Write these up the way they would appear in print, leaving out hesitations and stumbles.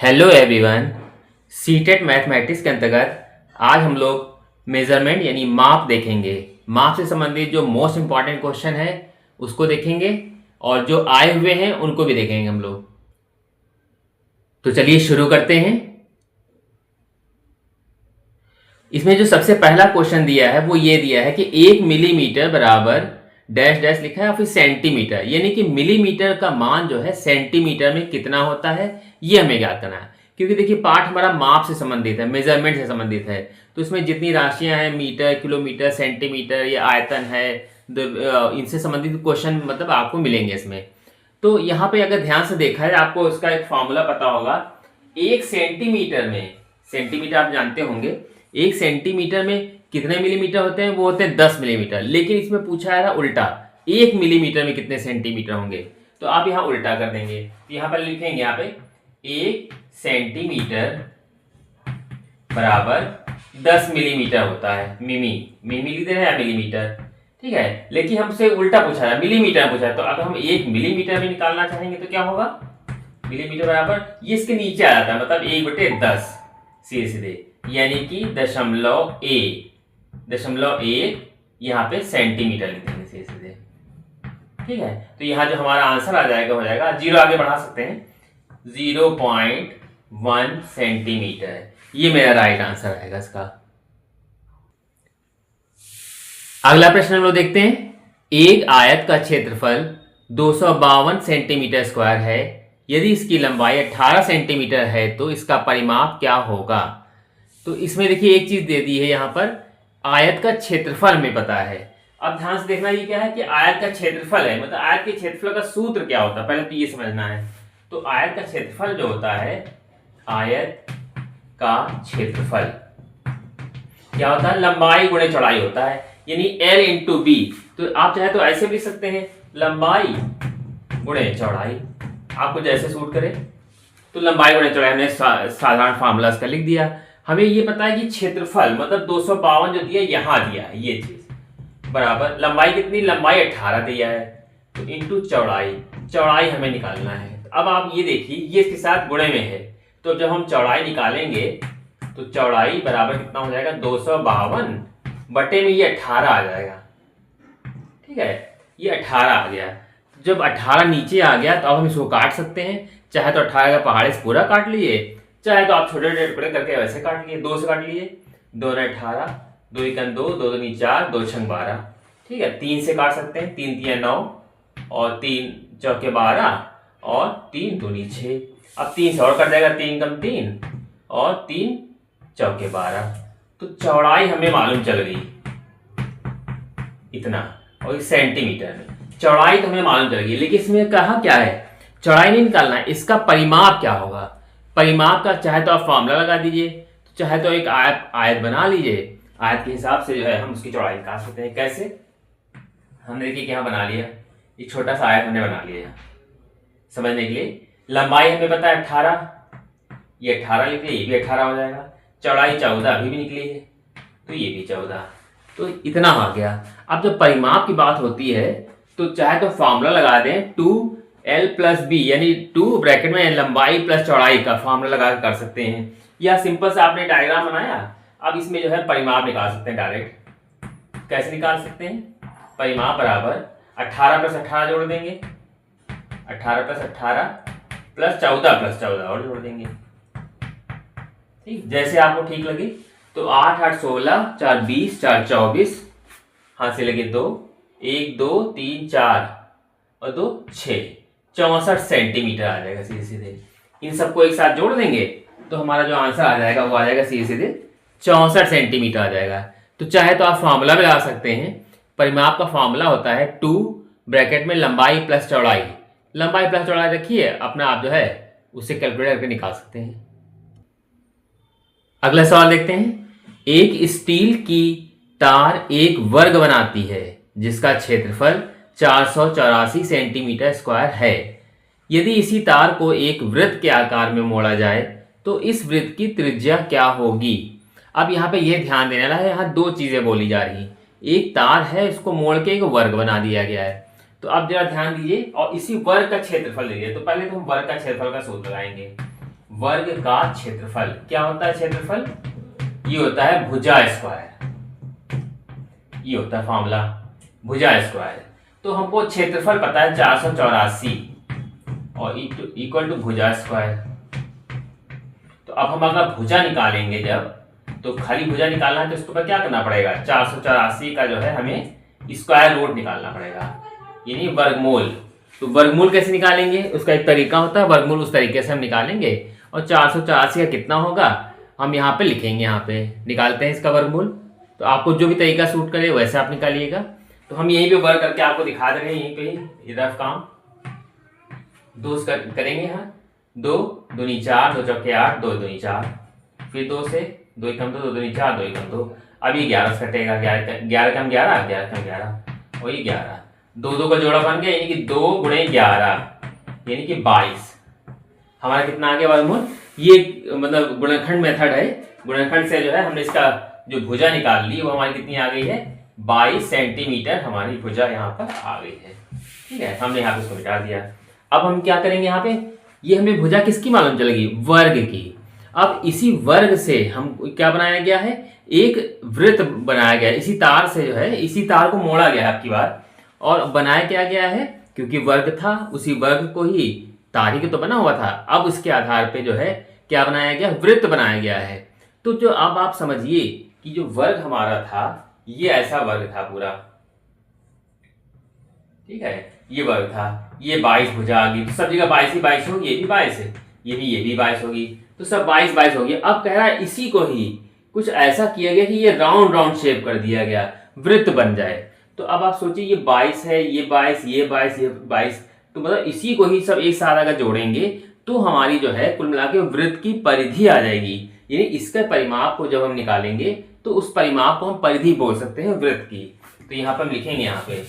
Hello everyone. CTET mathematics के अंतर्गत आज हम लोग मेजरमेंट यानी माप देखेंगे। माप से संबंधित जो मोस्ट इम्पॉर्टेंट क्वेश्चन है उसको देखेंगे और जो आए हुए हैं उनको भी देखेंगे हम लोग। तो चलिए शुरू करते हैं। इसमें जो सबसे पहला क्वेश्चन दिया है वो ये दिया है कि 1 मिलीमीटर बराबर डैश डैश लिखा है और फिर सेंटीमीटर, यानी कि मिलीमीटर का मान जो है सेंटीमीटर में कितना होता है ये हमें ज्ञात करना है। क्योंकि देखिए पाठ हमारा माप से संबंधित है, मेजरमेंट से संबंधित है, तो इसमें जितनी राशियां हैं मीटर, किलोमीटर, सेंटीमीटर, या आयतन है, इनसे संबंधित क्वेश्चन मतलब आपको मिलेंगे इसमें। तो यहाँ पे अगर ध्यान से देखा है आपको इसका एक फॉर्मूला पता होगा। 1 सेंटीमीटर में, सेंटीमीटर आप जानते होंगे, 1 सेंटीमीटर में कितने मिलीमीटर होते हैं? वो होते हैं 10 मिलीमीटर। लेकिन इसमें पूछा है उल्टा, 1 मिलीमीटर में कितने सेंटीमीटर होंगे? तो आप यहाँ उल्टा कर देंगे। तो यहाँ पर लिखेंगे, यहाँ पे 1 सेंटीमीटर बराबर 10 मिलीमीटर होता है। मिमी लिख दे रहे हैं, मिलीमीटर, ठीक है। लेकिन हमसे उल्टा पूछा है, मिलीमीटर पूछा है। तो अगर हम 1 मिलीमीटर में निकालना चाहेंगे तो क्या होगा? मिलीमीटर बराबर ये इसके नीचे आ जाता है, मतलब 1/10 सीधे सीधे, यानी कि 0.1 यहाँ पे सेंटीमीटर लिख देंगे सीधे सीधे, ठीक है। तो यहाँ जो हमारा आंसर आ जाएगा हो जाएगा, 0 आगे बढ़ा सकते हैं, 0.1 सेंटीमीटर। ये मेरा राइट आंसर आएगा इसका। अगला प्रश्न हम लोग देखते हैं। एक आयत का क्षेत्रफल 252 सेंटीमीटर स्क्वायर है। यदि इसकी लंबाई 18 सेंटीमीटर है तो इसका परिमाप क्या होगा? तो इसमें देखिए एक चीज दे दी है, यहाँ पर आयत का क्षेत्रफल में पता है। अब ध्यान से देखना, ये क्या है कि आयत का क्षेत्रफल है, मतलब आयत के क्षेत्रफल का सूत्र क्या होता है पहले तो ये समझना है। तो आयत का क्षेत्रफल जो होता है, आयत का क्षेत्रफल क्या होता है? लंबाई गुणे चौड़ाई होता है, यानी L इंटू बी। तो आप चाहे तो ऐसे भी लिख सकते हैं, लंबाई गुणे चौड़ाई, आपको जैसे सूट करे। तो लंबाई गुणे चौड़ाई हमने साधारण फार्मूला इसका लिख दिया। हमें ये पता है कि क्षेत्रफल मतलब 252 जो दिया यहाँ दिया है, ये चीज बराबर लंबाई कितनी? लंबाई 18 दिया है, तो इंटू चौड़ाई, चौड़ाई हमें निकालना है। तो अब आप ये देखिए, ये इसके साथ गुणे में है, तो जब हम चौड़ाई निकालेंगे तो चौड़ाई बराबर कितना हो जाएगा? 252 बटे में ये 18 आ जाएगा, ठीक है। ये 18 आ गया। जब 18 नीचे आ गया तो अब हम इसको काट सकते हैं। चाहे तो 18 का पहाड़ से पूरा काट लिए, चाहे तो आप छोटे टुकड़े करके वैसे काट लिए, 2 से काट लिए, 2 ने 18, 2 एकन 2, 2 दूनी 4, 2 छंग 12, ठीक है। 3 से काट सकते हैं, 3 तिया 9 और 3 चौके 12 और 3 दूनी 6। अब 3 से और कट जाएगा, 3 कम 3 और 3 चौके 12। तो चौड़ाई हमें मालूम चल गई इतना, और इस सेंटीमीटर में चौड़ाई तो हमें मालूम चल गई। लेकिन इसमें कहा क्या है? चौड़ाई नहीं निकालना है, इसका परिमाप क्या होगा? परिमाप का चाहे तो आप फॉर्मूला लगा दीजिए, तो चाहे तो एक आयत बना लीजिए, आयत के हिसाब से जो है हम उसकी चौड़ाई निकाल सकते हैं। कैसे? हमने देखिए यहाँ बना लिया, एक छोटा सा आयत हमने बना लिया समझने के लिए। लंबाई हमें पता है 18, ये 18 लिख लिया, ये भी 18 हो जाएगा। चौड़ाई 14 अभी भी निकली है, तो ये भी 14, तो इतना आ गया। अब जब परिमाप की बात होती है तो चाहे तो फॉर्मूला लगा दें, 2L प्लस बी, यानी 2 ब्रैकेट में लंबाई प्लस चौड़ाई का फॉर्मूला लगा कर सकते हैं, या सिंपल से आपने डायग्राम बनाया, अब इसमें जो है परिमाप निकाल सकते हैं डायरेक्ट। कैसे निकाल सकते हैं? परिमाप बराबर 18 प्लस 18 जोड़ देंगे, 18 प्लस 18 प्लस 14 प्लस 14 और जोड़ देंगे, ठीक, जैसे आपको ठीक लगे। तो 8 8 16, 4 20, 4 24, हाथ से लगे 2, 1 2 3 4 और 2 6, 64 सेंटीमीटर आ जाएगा सीधे सीधे। इन सबको एक साथ जोड़ देंगे तो हमारा जो आंसर आ जाएगा वो आ जाएगा सीधे सीधे 64 सेंटीमीटर आ जाएगा। तो चाहे तो आप फॉर्मूला में लगा सकते हैं। परिमाप का फॉर्मूला होता है 2 ब्रैकेट में लंबाई प्लस चौड़ाई, लंबाई प्लस चौड़ाई रखिए, अपना आप जो है उसे कैलकुलेट करके निकाल सकते हैं। अगला सवाल देखते हैं। एक स्टील की तार एक वर्ग बनाती है जिसका क्षेत्रफल 484 सेंटीमीटर स्क्वायर है। यदि इसी तार को एक वृत्त के आकार में मोड़ा जाए तो इस वृत्त की त्रिज्या क्या होगी? अब यहाँ पे यह ध्यान देना है, यहाँ 2 चीजें बोली जा रही। एक तार है, इसको मोड़ के एक वर्ग बना दिया गया है। तो अब जरा ध्यान दीजिए और इसी वर्ग का क्षेत्रफल लीजिए। तो पहले तो हम वर्ग का क्षेत्रफल का सूत्र लगाएंगे। वर्ग का क्षेत्रफल क्या होता है? क्षेत्रफल ये होता है भुजा स्क्वायर, ये होता है फॉर्मूला भुजा स्क्वायर। तो हमको क्षेत्रफल पता है 484 और इक्वल टू भुजा स्क्वायर। तो अब हम अगर भुजा निकालेंगे जब, तो खाली भुजा निकालना है तो इसके ऊपर क्या करना पड़ेगा? 484 का जो है हमें स्क्वायर रूट निकालना पड़ेगा, यानी वर्गमूल। तो वर्गमूल कैसे निकालेंगे? उसका एक तरीका होता है वर्गमूल, उस तरीके से हम निकालेंगे। और 484 का कितना होगा हम यहाँ पे लिखेंगे, यहाँ पे निकालते हैं इसका वर्गमूल। तो आपको जो भी तरीका सूट करे वैसे आप निकालिएगा। तो हम यहीं पे वर्ग करके आपको दिखा दे रहे हैं, यहीं पे ही रफ काम दो करेंगे। यहाँ 2 दूनी 4, 2 चौके 8, 2 दूनी 4, फिर 2 से 2 एकम 2, 2 दूनी 4, 2 एकम 2। अब ये 11 से कटेगा, 11 कम 11, 11 कम 11 और ये 11, 2 का जोड़ा बन गया, यानी कि 2 गुणे 11 यानी कि 22। हमारा कितना आ गया वर्गमूल? ये मतलब गुणनखंड मेथड है, गुणनखंड से जो है हमने इसका जो भुजा निकाल ली वो हमारी कितनी आ गई है? 22 सेंटीमीटर हमारी भुजा यहाँ पर आ गई है। ठीक है, हमने यहाँ पे इसको मिटा दिया। अब हम क्या करेंगे यहाँ पे? ये हमें भुजा किसकी मालूम चलेगी? वर्ग की। अब इसी वर्ग से हम क्या बनाया गया है? एक वृत्त बनाया गया है। इसी तार से जो है, इसी तार को मोड़ा गया है आपकी बात, और बनाया क्या गया है? क्योंकि वर्ग था, उसी वर्ग को ही तार ही तो बना हुआ था। अब इसके आधार पे जो है क्या बनाया गया? वृत्त बनाया गया है। तो जो अब आप समझिए कि जो वर्ग हमारा था ये ऐसा वर्ग था पूरा, ठीक है, ये वर्ग था, ये 22 भुजा आ गई, तो सब जगह 22 ही 22 होगी, ये भी 22 है, ये भी 22 होगी, तो सब 22 22 होगी। अब कह रहा है इसी को ही कुछ ऐसा किया गया कि ये राउंड राउंड शेप कर दिया गया, वृत्त बन जाए। तो अब आप सोचिए ये 22 है, ये 22, ये 22, ये 22, तो मतलब इसी को ही सब एक साथ अगर जोड़ेंगे तो हमारी जो है कुल मिला के वृत्त की परिधि आ जाएगी। यानी इसके परिमाप को जब हम निकालेंगे तो उस परिमाप को हम परिधि बोल सकते हैं वृत्त की। तो यहाँ पर हम लिखेंगे, यहाँ पे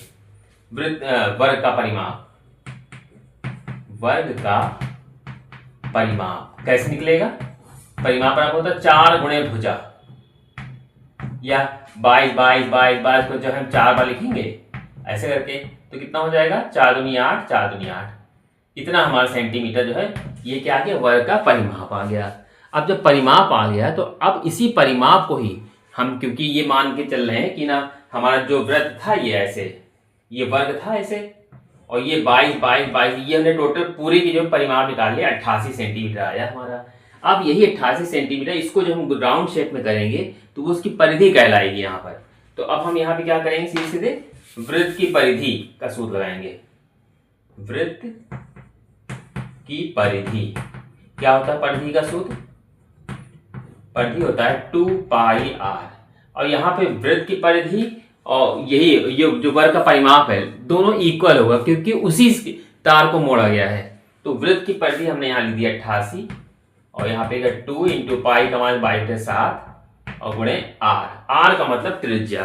वृत्त वर्ग का परिमाप, वर्ग का परिमाप कैसे निकलेगा? परिमाप पर होता है 4 गुणे भुजा, या 22 22 22 22 को जब हम 4 बार लिखेंगे ऐसे करके तो कितना हो जाएगा? 4 दूनी 8, 4 दूनी 8, इतना हमारा सेंटीमीटर जो है ये क्या आ गया? वर्ग का परिमाप आ गया। अब जब परिमाप आ गया तो अब इसी परिमाप को ही हम, क्योंकि ये मान के चल रहे हैं कि ना हमारा जो वृत्त था ये ऐसे, ये वर्ग था ऐसे, और ये 22 22 22, ये हमने टोटल पूरी की जो परिमाप निकाल लिया 88 सेंटीमीटर आया हमारा। अब यही 88 सेंटीमीटर इसको जो हम राउंड शेप में करेंगे तो वो उसकी परिधि कहलाएगी यहाँ पर। तो अब हम यहाँ पे क्या करेंगे? सीधे सीधे वृत्त की परिधि का सूत्र लगाएंगे। वृत्त की परिधि क्या होता है? परिधि का सूत्र, परिधि होता है 2 पाई r, और यहाँ पे वृत्त की परिधि और यही ये जो वर्ग का परिमाप है दोनों इक्वल होगा क्योंकि उसी तार को मोड़ा गया है। तो वृत्त की परिधि हमने यहाँ लिख दी 88, और यहाँ पे 2 इंटू पाई का मान 22 और गुणे r का मतलब त्रिज्या।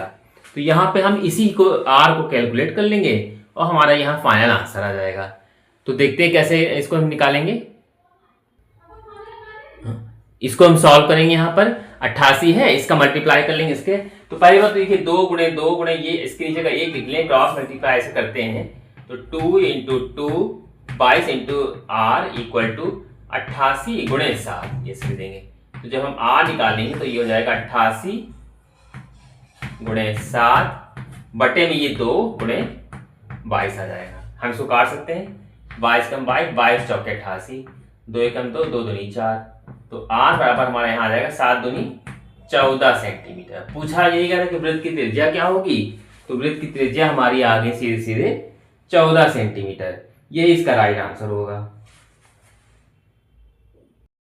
तो यहाँ पे हम इसी को r को कैलकुलेट कर लेंगे और हमारा यहाँ फाइनल आंसर आ जाएगा। तो देखते हैं कैसे इसको हम निकालेंगे। इसको हम सॉल्व करेंगे। यहाँ पर 88 है, इसका मल्टीप्लाई कर लेंगे इसके। तो पहली बात तो देखिए 2 गुणे ये इसके नीचे का 1 लिख लें, क्रॉस मल्टीप्लाई ऐसे करते हैं तो 2 into 2 22 into r equal to 88 गुणे 7 ये लिख देंगे। तो जब हम r निकालेंगे तो ये हो जाएगा 88 गुणे 7 बटे में ये 2 गुणे 22 आ जाएगा। हम इसको काट सकते हैं, 22 कम 22, 22 चौके 88, 2 एकम 2, 2 दूनी 4, तो r बराबर हमारा यहाँ आ जाएगा 7 दूनी 14 सेंटीमीटर। पूछा यही गया था कि वृत्त की त्रिज्या क्या होगी, तो वृत्त की त्रिज्या हमारी आ गई सीधे सीधे 14 सेंटीमीटर। ये इसका राइट आंसर होगा।